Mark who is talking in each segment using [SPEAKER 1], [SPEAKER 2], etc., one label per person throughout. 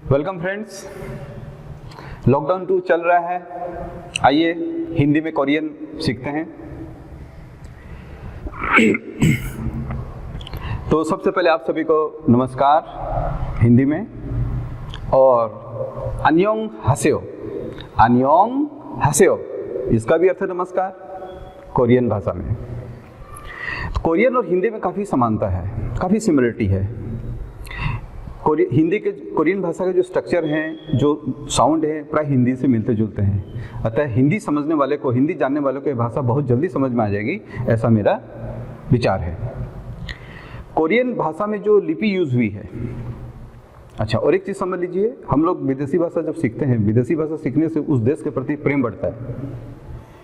[SPEAKER 1] Welcome friends. Lockdown 2 चल रहा है, आइए हिंदी में कोरियन सीखते हैं। तो सबसे पहले आप सभी को नमस्कार हिंदी में, और अन्योंग हासेयो। अन्योंग हासेयो इसका भी अर्थ है नमस्कार कोरियन भाषा में। कोरियन और हिंदी में काफ़ी समानता है, काफ़ी सिमिलरिटी है। हिंदी के कोरियन भाषा के जो स्ट्रक्चर हैं, जो साउंड है, प्राय हिंदी से मिलते जुलते हैं। अतः हिंदी समझने वाले को, हिंदी जानने वालों को ये भाषा बहुत जल्दी समझ में आ जाएगी, ऐसा मेरा विचार है। कोरियन भाषा में जो लिपि यूज हुई है, अच्छा, और एक चीज़ समझ लीजिए, हम लोग विदेशी भाषा जब सीखते हैं, विदेशी भाषा सीखने से उस देश के प्रति प्रेम बढ़ता है।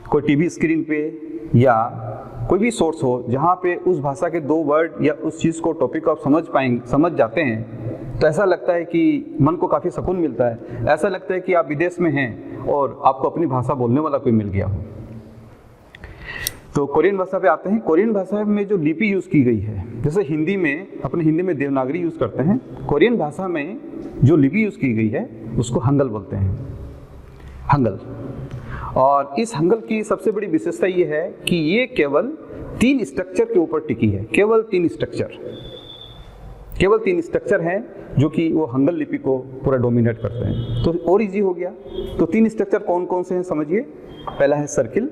[SPEAKER 1] कोई टीवी स्क्रीन पे या कोई भी सोर्स हो जहाँ पे उस भाषा के 2 वर्ड या उस चीज़ को, टॉपिक को आप समझ जाते हैं, तो ऐसा लगता है कि मन को काफ़ी सुकून मिलता है। ऐसा लगता है कि आप विदेश में हैं और आपको अपनी भाषा बोलने वाला कोई मिल गया हो। तो कोरियन भाषा पे आते हैं। कोरियन भाषा में जो लिपि यूज़ की गई है, जैसे हिंदी में, अपने हिंदी में देवनागरी यूज़ करते हैं, कोरियन भाषा में जो लिपि यूज़ की गई है उसको हंगल बोलते हैं, हंगल। और इस हंगल की सबसे बड़ी विशेषता ये है कि ये केवल 3 स्ट्रक्चर के ऊपर टिकी है। केवल 3 स्ट्रक्चर हैं जो कि वो हंगल लिपि को पूरा डोमिनेट करते हैं। तो और इजी हो गया। तो 3 स्ट्रक्चर कौन कौन से हैं समझिए। पहला है सर्किल,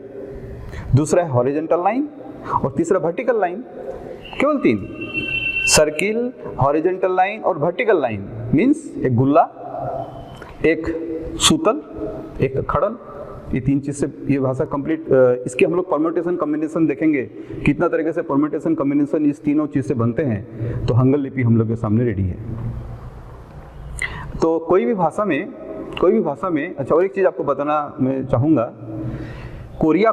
[SPEAKER 1] दूसरा है हॉरिजॉन्टल लाइन, और तीसरा वर्टिकल लाइन। केवल 3, सर्किल, हॉरिजॉन्टल लाइन और वर्टिकल लाइन। मीन्स एक गुल्ला, एक सूतल, एक खड़ल। ये 3 चीज़ से ये भाषा कंप्लीट। इसके हम लोग परम्यूटेशन कॉम्बिनेशन देखेंगे, कितना तरीके से परम्यूटेशन कॉम्बिनेशन इस तीनों चीज़ से बनते हैं। तो हंगल लिपि हम लोग के सामने रेडी है। तो कोई भी भाषा में, अच्छा, और एक चीज़ आपको बताना मैं चाहूँगा, कोरिया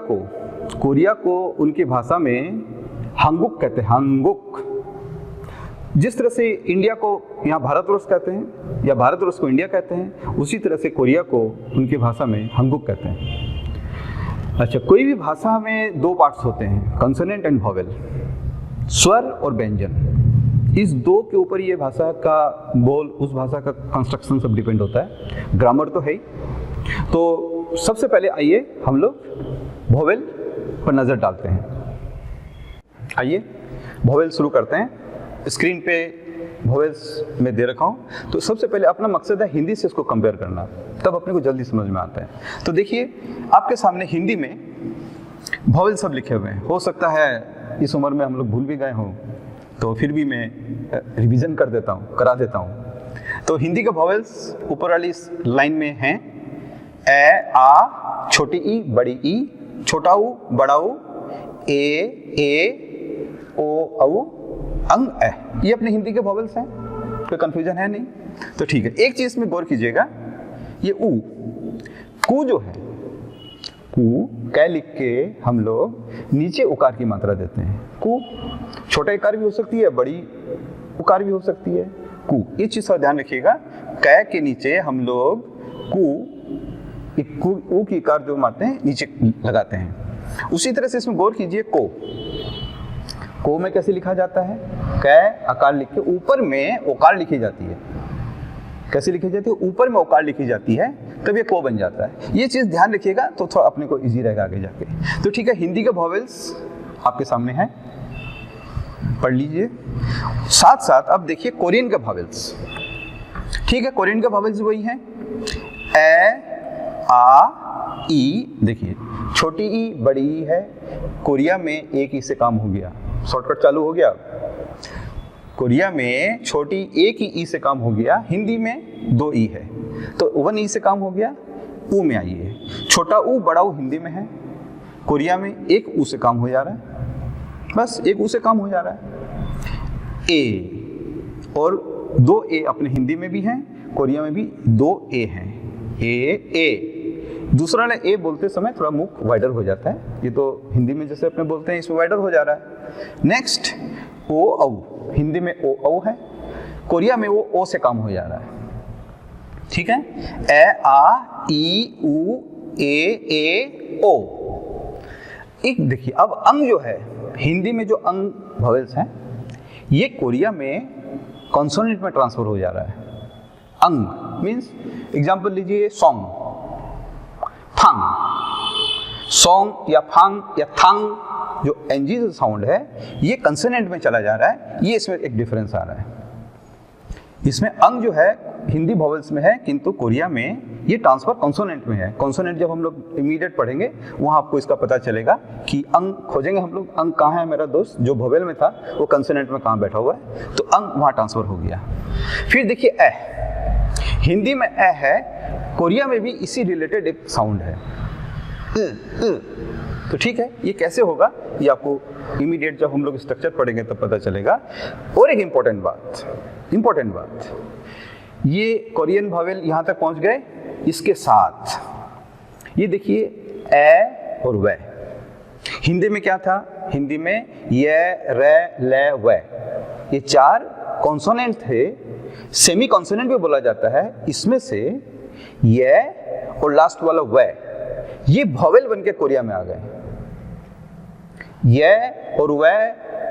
[SPEAKER 1] को उनकी भाषा में हांगुक कहते हैं। हांगुक, जिस तरह से इंडिया को यहाँ भारतवर्ष कहते हैं या भारतवर्ष को इंडिया कहते हैं, उसी तरह से कोरिया को उनकी भाषा में हांगुक कहते हैं। अच्छा, कोई भी भाषा में 2 पार्ट्स होते हैं, कंसोनेंट एंड वोवेल, स्वर और व्यंजन। इस 2 के ऊपर ये भाषा का बोल, उस भाषा का कंस्ट्रक्शन सब डिपेंड होता है। ग्रामर तो है ही। तो सबसे पहले आइए हम लोग वोवेल पर नज़र डालते हैं। आइए वोवेल शुरू करते हैं। स्क्रीन पे वोवेल्स में दे रखा हूँ। तो सबसे पहले अपना मकसद है हिंदी से इसको कंपेयर करना, तब अपने को जल्दी समझ में आता है। तो देखिए, आपके सामने हिंदी में वोवेल सब लिखे हुए हैं। हो सकता है इस उम्र में हम लोग भूल भी गए हों, तो फिर भी मैं रिवीजन करा देता हूँ। तो हिंदी के वोवेल्स ऊपर वाली लाइन में हैं। ए, आ, छोटी ई, बड़ी ई, छोटा ऊ, बड़ा ऊ, ए, ओ, औ, अंग, ए। ये अपने हिंदी के वोवेल्स हैं, कोई कंफ्यूजन है नहीं। तो ठीक है, एक चीज में गौर कीजिएगा, ये ऊ, कू जो है, कू कै लिख के हम लोग नीचे उकार की मात्रा देते हैं। कू छोटा इकार भी हो सकती है, बड़ी उकार भी हो सकती है। कू, इस चीज का ध्यान रखिएगा। कै के नीचे हम लोग ऊ की इकार जो मारते हैं नीचे लगाते हैं। उसी तरह से इसमें गौर कीजिए, को में कैसे लिखा जाता है। कै आकार लिख के ऊपर में ओकार लिखी जाती है। कैसे लिखी जाती है? ऊपर में ओकार लिखी जाती है, तब ये को बन जाता है। ये चीज़ ध्यान रखिएगा, तो थोड़ा अपने को इजी रहेगा आगे जाके। तो ठीक है, हिंदी के वोवेल्स आपके सामने हैं, पढ़ लीजिए। साथ साथ अब देखिए कोरियन के वोवेल्स। ठीक है, कोरियन के वोवेल्स वही हैं। ए, आ, ई। देखिए, छोटी ई, बड़ी ई है। कोरिया में एक ई से काम हो गया, शॉर्टकट चालू हो गया। कोरिया में छोटी एक ही ई से काम हो गया, हिंदी में 2 ई है, तो 1 ई से काम हो गया, ऊ में आई है। छोटा ऊ, बड़ा ऊ हिंदी में है, कोरिया में 1 ऊ से काम हो जा रहा है, बस 1 ऊ से काम हो जा रहा है। ए, और 2 ए अपने हिंदी में भी हैं, कोरिया में भी 2 ए हैं। ए। दूसरा वाला ए बोलते समय थोड़ा मुख वाइडर हो जाता है। ये तो हिंदी में जैसे अपने बोलते हैं, इसमें वाइडर हो जा रहा है। नेक्स्ट, ओ, औ। हिंदी में ओ, औ है, कोरिया में वो ओ से काम हो जा रहा है। ठीक है, ए, आ, ई, ऊ, ए, ओ। एक देखिए, अब अंग जो है, हिंदी में जो अंग वोवेल्स हैं, ये कोरिया में कॉन्सोनेंट में ट्रांसफर हो जा रहा है। अंग मीन्स एग्जाम्पल लीजिए सॉन्ग, फांग, सॉन्ग या फांग या थांग, जो एनजी साउंड है ये कंसोनेंट में चला जा रहा है, ये इसमें एक डिफरेंस आ रहा है। इसमें अंग जो है हिंदी वॉवेल्स में है, किंतु कोरिया में ये ट्रांसफर कॉन्सोनेंट में है। कॉन्सोनेंट जब हम लोग इमीडिएट पढ़ेंगे वहाँ आपको इसका पता चलेगा कि अंग खोजेंगे हम लोग, अंग कहाँ है मेरा दोस्त, जो वॉवेल में था वो कंसोनेंट में कहाँ बैठा हुआ है, तो अंग वहाँ ट्रांसफर हो गया। फिर देखिए ए, हिंदी में ए है, कोरिया में भी इसी रिलेटेड एक साउंड है तो ठीक है, ये कैसे होगा ये आपको इमीडिएट जब हम लोग स्ट्रक्चर पढ़ेंगे तब पता चलेगा। और एक इंपॉर्टेंट बात, ये कोरियन वॉवेल यहाँ तक पहुँच गए, इसके साथ ये देखिए ए और वे। हिंदी में क्या था, हिंदी में ये, रे, ले, वे, ये 4 कॉन्सोनेंट थे, सेमी कॉन्सोनेंट भी बोला जाता है। इसमें से ये और लास्ट वाला वे, ये वॉवेल बनके कोरिया में आ गए। ये और वे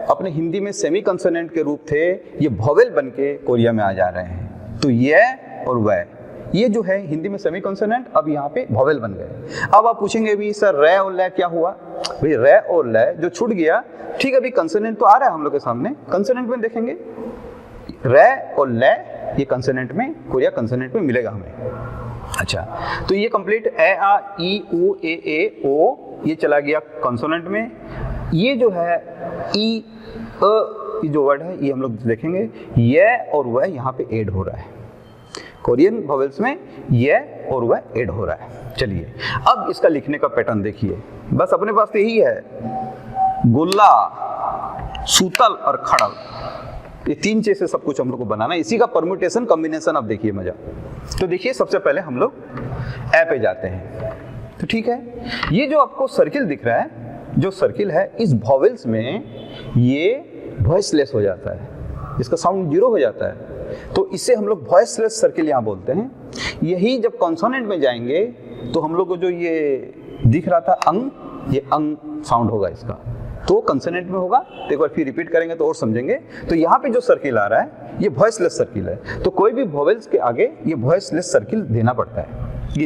[SPEAKER 1] अपने हिंदी में सेमी कॉन्सोनेंट के रूप थे, ये वॉवेल बनके कोरिया में आ जा रहे हैं। तो ये और वे, ये जो है हिंदी में सेमी कॉन्सोनेंट, अब यहाँ पे वॉवेल बन गए। अब आप पूछेंगे भी सर रे और ले क्या हुआ, भाई रे और ले जो छूट गया, ठीक, अभी कंसोनेंट तो आ रहा है हम लोग के सामने, कंसोनेंट में देखेंगे रे और ले, ये कंसोनेंट में, कोरिया कंसोनेंट में मिलेगा हमें। अच्छा, तो ये कंप्लीट ए, आ, ई, उ, ए, ओ, ये चला गया कंसोनेंट में। ये जो है ई, अ, ये जो वर्ड है ये हम लोग देखेंगे, ये और वह यहाँ पे ऐड हो रहा है, कोरियन वॉवेल्स में ये और वह ऐड हो रहा है। चलिए अब इसका लिखने का पैटर्न देखिए, बस अपने पास तो यही है, गुल्ला, सूतल और खड़ल, ये 3 चीज से सब कुछ हम लोग को बनाना है, इसी का परम्यूटेशन कॉम्बिनेशन। अब देखिए मजा, तो देखिए सबसे पहले हम लोग ए पे जाते हैं। तो ठीक है, ये जो आपको सर्किल दिख रहा है, जो सर्किल है इस वॉवेल्स में ये वॉइसलेस हो जाता है, इसका साउंड 0 हो जाता है, तो इसे हम लोग वॉइसलेस सर्किल यहाँ बोलते हैं। यही जब कॉन्सोनेंट में जाएंगे तो हम लोग को जो ये दिख रहा था अंग, ये अंग साउंड होगा इसका, तो कंसोनेंट में होगा। तो एक बार फिर रिपीट करेंगे तो और समझेंगे। तो यहाँ पे जो सर्किल आ रहा है ये वॉइसलेस सर्किल है, तो कोई भी वॉवेल्स के आगे ये वॉइसलेस सर्किल देना पड़ता है, ये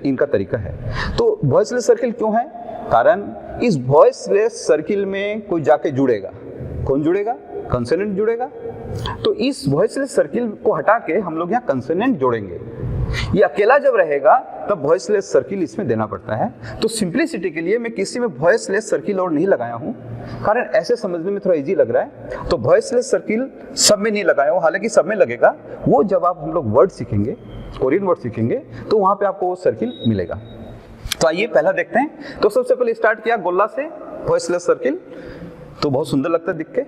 [SPEAKER 1] इनका तरीका है। तो वॉइसलेस सर्किल क्यों है, कारण इस वॉइसलेस सर्किल में कोई जाके जुड़ेगा, कौन जुड़ेगा, कंसोनेंट जुड़ेगा। तो इस वॉइसलेस सर्किल को हटा के हम लोग यहाँ कंसोनेंट जोड़ेंगे। ये अकेला जब रहेगा तब वॉइसलेस सर्किल इसमें देना पड़ता है। तो सिंपलिसिटी के लिए मैं किसी में वॉइसलेस सर्किल और नहीं लगाया हूँ, कारण ऐसे समझने में थोड़ा इजी लग रहा है। तो वॉइसलेस सर्किल सब में नहीं लगाया हूँ, हालांकि सब में लगेगा, वो जब आप हम लोग वर्ड सीखेंगे, कोरियन वर्ड सीखेंगे, तो वहाँ पे आपको वो सर्किल मिलेगा। तो आइए पहला देखते हैं। तो सबसे पहले स्टार्ट किया गोल्ला से, वॉइसलेस सर्किल, तो बहुत सुंदर लगता है दिख के,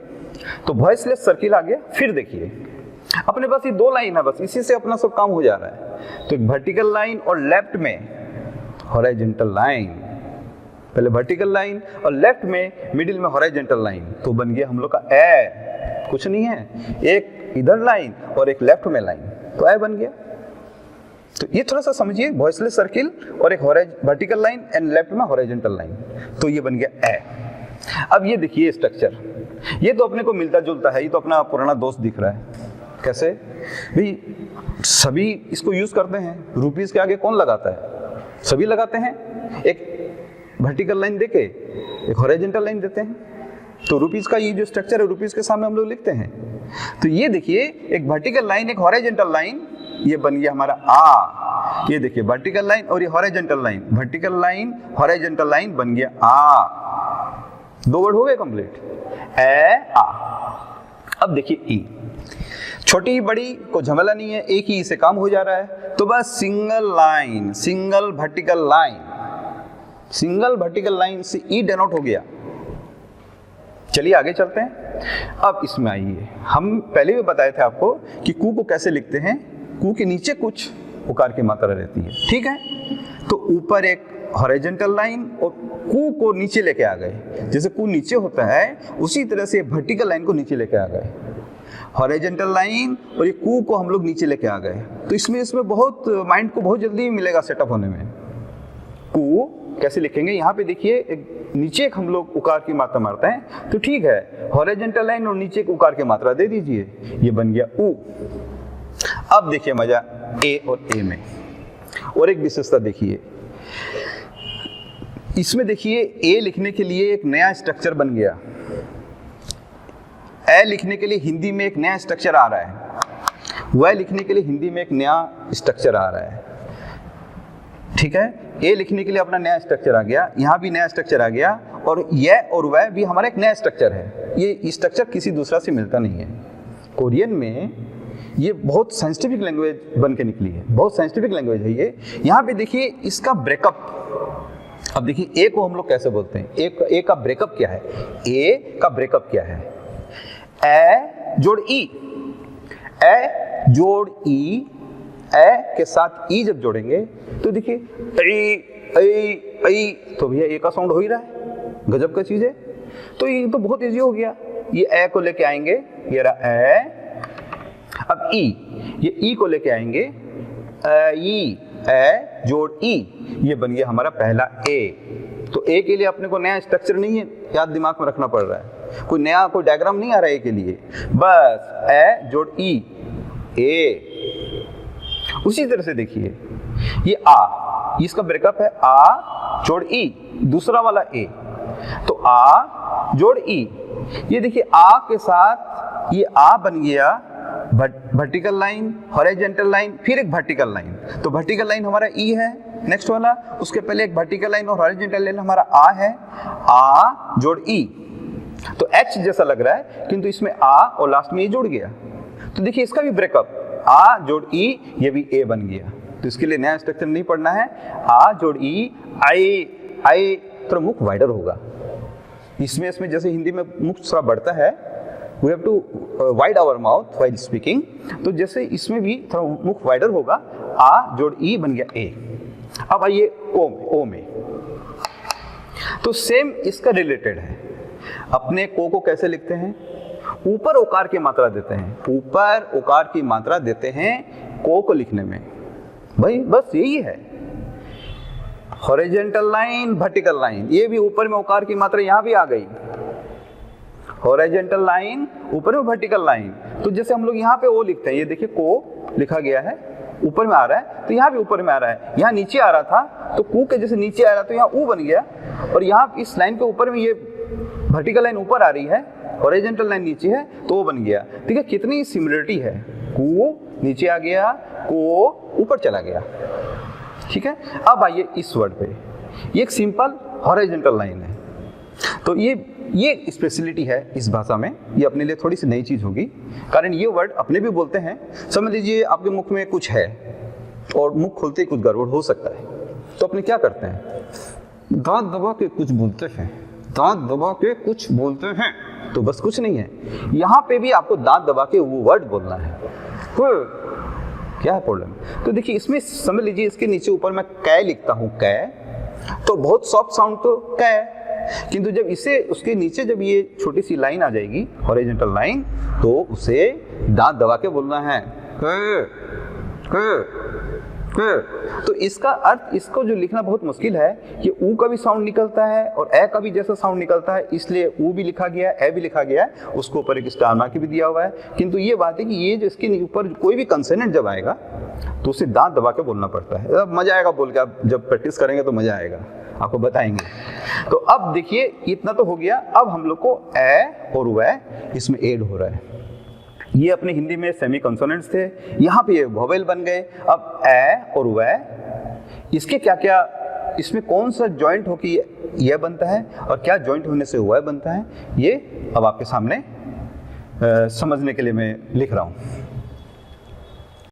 [SPEAKER 1] तो वॉइसलेस सर्किल आ गया। फिर देखिए अपने पास ये 2 लाइन है, बस इसी से अपना सब काम हो जा रहा है। तो एक वर्टिकल लाइन और लेफ्ट में हॉरिजॉन्टल लाइन, पहले वर्टिकल लाइन और लेफ्ट में मिडिल में हॉरिजॉन्टल लाइन, तो बन गया हम लोग का ए। कुछ नहीं है, एक इधर लाइन और एक लेफ्ट में लाइन, तो ए बन गया। तो ये थोड़ा सा समझिए, वॉइसलेस सर्किल और एक वर्टिकल लाइन एंड लेफ्ट में हॉरिजॉन्टल लाइन, तो ये बन गया ए। अब ये देखिए स्ट्रक्चर, ये तो अपने को मिलता जुलता है, ये तो अपना पुराना दोस्त दिख रहा है। कैसे भाई, सभी इसको यूज करते हैं, रुपीस के आगे कौन लगाता है, सभी लगाते हैं। एक वर्टिकल लाइन देके एक हॉरिजॉन्टल लाइन देते हैं, तो रुपीस का ये जो स्ट्रक्चर है रुपीस के सामने हम लोग लिखते हैं। तो ये देखिए एक वर्टिकल लाइन एक हॉरिजॉन्टल लाइन, ये बन गया हमारा आ। ये देखिए वर्टिकल लाइन और ये horizontal line, vertical line horizontal line बन गया आ। 2 वर्ड हो गए कंप्लीट, ए आ। अब देखिए ई, छोटी बड़ी को झमेला नहीं है, एक ही से काम हो जा रहा है। तो बस single line, single vertical line, single vertical line से ई डेनोट हो गया। चलिए आगे चलते हैं। अब इसमें आइए, हम पहले भी बताए थे आपको कि कू को कैसे लिखते हैं। कू के नीचे कुछ उकार की मात्रा रहती है, ठीक है। तो ऊपर एक हॉरिजॉन्टल लाइन और कू को नीचे लेके आ गए, जैसे कू नीचे होता है उसी तरह से वर्टिकल लाइन को नीचे लेके आ गए, हॉरिजॉन्टल लाइन और ये कू को हम लोग नीचे लेके आ गए। तो इसमें बहुत माइंड को बहुत जल्दी मिलेगा सेटअप होने में। कू कैसे लिखेंगे, यहाँ पे देखिए एक नीचे एक हम लोग उकार की मात्रा मारते हैं, तो ठीक है हॉरिजॉन्टल लाइन और नीचे एक उकार की मात्रा दे दीजिए, ये बन गया ऊ। अब देखिए मजा ए और ए में, और एक विशेषता देखिए इसमें। देखिए ए लिखने के लिए एक नया स्ट्रक्चर बन गया, ए लिखने के लिए हिंदी में एक नया स्ट्रक्चर आ रहा है, वह लिखने के लिए हिंदी में एक नया स्ट्रक्चर आ रहा है। ठीक है, ए लिखने के लिए अपना नया स्ट्रक्चर आ गया, यहाँ भी नया स्ट्रक्चर आ गया, और यह और वह भी हमारा एक नया स्ट्रक्चर है। ये स्ट्रक्चर किसी दूसरा से मिलता नहीं है। कोरियन में ये बहुत साइंटिफिक लैंग्वेज बन के निकली है, बहुत साइंटिफिक लैंग्वेज है ये। यहाँ पे देखिए इसका ब्रेकअप, अब देखिए ए को हम लोग कैसे बोलते हैं, ए का ब्रेकअप क्या है, ए का ब्रेकअप क्या है, ए जोड़ ई, ए जोड़ ई, ए के साथ ई जब जोड़ेंगे तो देखिए तो भैया ए का साउंड हो ही रहा है, गजब का चीज है। तो ये तो बहुत इजी हो गया, ये ए को लेके आएंगे, ये रहा ए, अब ई, ये ई को लेके आएंगे, ई, ए जोड़ ई, ये बन गया हमारा पहला ए। तो ए के लिए अपने को नया स्ट्रक्चर नहीं है, याद दिमाग में रखना पड़ रहा है, कोई नया कोई डायग्राम नहीं आ रहा है ए के लिए, बस ए जोड़ ई, ए। उसी तरह से देखिए ये आ, इसका ब्रेकअप है आ जोड़ ई, दूसरा वाला ए, तो आ जोड़ ई, ये देखिए आ के साथ ये आ बन गया वर्टिकल लाइन, हॉरिजॉन्टल लाइन, फिर एक वर्टिकल लाइन। तो वर्टिकल लाइन हमारा ई है, नेक्स्ट वाला, उसके पहले एक वर्टिकल लाइन और हॉरिजॉन्टल लाइन हमारा आ है, आ जोड़ ई। तो एच जैसा लग रहा है किंतु इसमें आ और लास्ट में ई जुड़ गया। तो देखिए इसका भी ब्रेकअप, आ जोड़ ई, ये भी ए बन गया। तो इसके लिए नया स्ट्रक्चर नहीं पढ़ना है, आ जोड़ ई, आई, आई थोड़ा मुख वाइडर होगा इसमें जैसे हिंदी में मुख थोड़ा बढ़ता है, we have to wide our mouth while speaking, तो जैसे इसमें भी थोड़ा मुख वाइडर होगा, आ जोड़ ई बन गया ए। अब आइए ओ में, तो सेम इसका रिलेटेड है। अपने को कैसे लिखते हैं, ऊपर ओकार की मात्रा देते हैं, ऊपर ओकार की मात्रा देते हैं को लिखने में, भाई बस यही है। हॉरिजॉन्टल लाइन, वर्टिकल लाइन, ये भी ऊपर में ओकार की मात्रा यहां भी आ गई, हॉरिजॉन्टल लाइन ऊपर में वर्टिकल लाइन। तो जैसे हम लोग यहाँ पे ओ लिखते हैं, ये देखिए को लिखा गया है, ऊपर में आ रहा है, तो यहाँ भी ऊपर में आ रहा है, यहाँ नीचे आ रहा था तो कू के जैसे नीचे आ रहा, तो यहाँ ऊ बन गया, और यहाँ इस लाइन के ऊपर में ये वर्टिकल लाइन ऊपर आ रही है, हॉरिजॉन्टल लाइन नीचे है, तो वो बन गया। ठीक है, कितनी सिमिलरिटी है, कू नीचे आ गया, को ऊपर चला गया। ठीक है, अब आइए इस वर्ड पे, ये एक सिंपल हॉरिजॉन्टल लाइन है। तो ये स्पेशलिटी है इस भाषा में, ये अपने लिए थोड़ी सी नई चीज होगी, कारण ये वर्ड अपने भी बोलते हैं। समझ लीजिए आपके मुख में कुछ है और मुख खोलते ही कुछ गड़बड़ हो सकता है, तो अपने क्या करते हैं, दांत दबा के कुछ बोलते हैं, दांत दबा के कुछ बोलते हैं। तो बस कुछ नहीं है, यहाँ पे भी आपको दांत दबा के वो वर्ड बोलना है। तो क्या है प्रॉब्लम, तो देखिए इसमें समझ लीजिए इसके नीचे ऊपर मैं कै लिखता हूँ, कै, तो बहुत सॉफ्ट साउंड तो कै, किंतु जब इसे उसके नीचे जब ये छोटी सी लाइन आ जाएगी, हॉरिजॉन्टल लाइन, तो उसे दांत दबा के बोलना है, तो इसका अर्थ, इसको जो लिखना बहुत मुश्किल है, कि ऊ का भी साउंड निकलता है और ए का भी जैसा साउंड निकलता है, इसलिए ऊ भी लिखा गया, ए भी लिखा गया, उसको ऊपर एक स्टार मार्क भी दिया हुआ है। किंतु ये बात है कि ये जो इसके ऊपर कोई भी कंसोनेंट जब आएगा तो उसे दांत दबा के बोलना पड़ता है। अब मजा आएगा बोल के, आप जब प्रैक्टिस करेंगे तो मजा आएगा, आपको बताएंगे। तो अब देखिए इतना तो हो गया, अब हम लोग को ए और वह इसमें ऐड हो रहा है। ये अपने हिंदी में सेमी कंसोनेंट्स थे, यहाँ पे ये वोवेल बन गए। अब ए और वह, इसके क्या क्या, इसमें कौन सा जॉइंट हो कि यह बनता है और क्या जॉइंट होने से वह बनता है, ये अब आपके सामने समझने के लिए मैं लिख रहा हूँ।